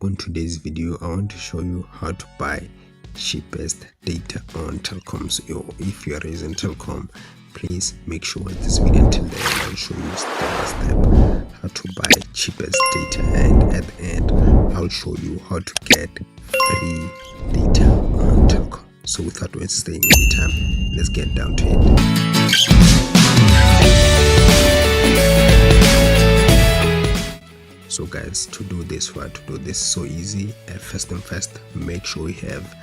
On today's video, I want to show you how to buy cheapest data on Telkom. So if you are using Telkom, please make sure this video until the end. I'll show you step by step how to buy cheapest data, and at the end I'll show you how to get free data on Telkom. So without wasting any time, let's get down to it. So guys, to do this so easy. First, make sure you have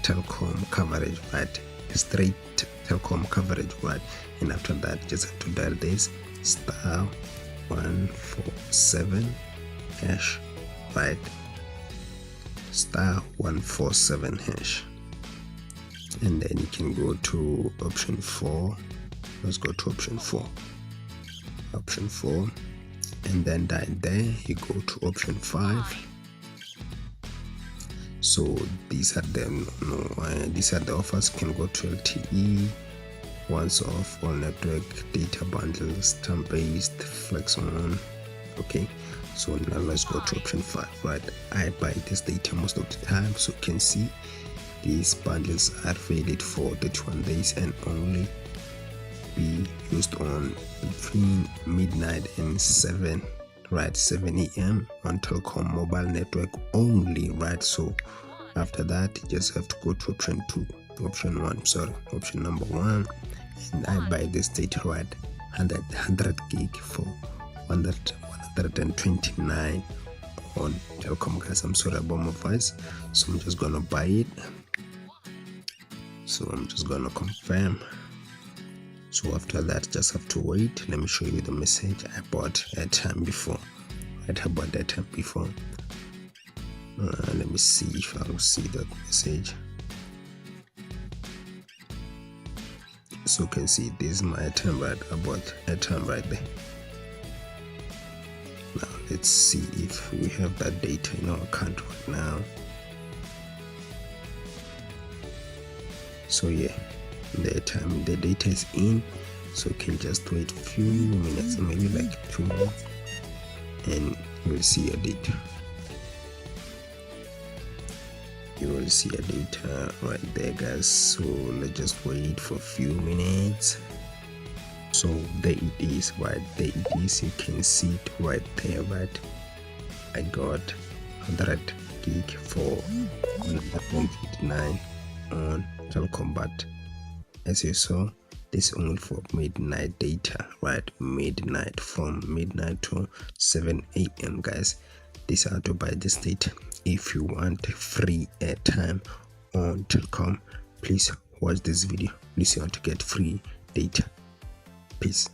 Telkom coverage, right? Straight Telkom coverage, right? And after that, just have to dial this *147# right? *147#, and then you can go to option 4. Let's go to option 4, and then down there you go to option 5. So these are the offers. You can go to LTE, once off, all network, data bundles, time-based, flex on. Okay, so now let's go to option 5, right? I buy this data most of the time, so you can see these bundles are valid for 31 days and only be used on between midnight and 7 a.m. on Telkom mobile network only, right? So after that, you just have to go to option number 1, and I buy this data, right? 100 gig for 129 on Telkom, guys. I'm sorry about my voice, so I'm just gonna buy it. So I'm just gonna confirm. So after that, just have to wait. Let me show you the message. I bought airtime before. Right, I bought airtime before. Let me see if I'll see that message. So you can see this is my airtime, right? I bought airtime right there. Now let's see if we have that data in our account right now. So yeah, the data is in, so you can just wait a few minutes, maybe like 2 minutes, and you will see your data. You will see your data right there, guys. So let's just wait for a few minutes. So there it is, right? There it is. You can see it right there, right? I got 100 gig for 159 on Telkom, but as you saw, this is only for midnight data, right? Midnight, from midnight to 7 a.m. guys. This is how to buy this data. If you want free airtime on Telkom, please watch this video. This is how to get free data. Peace.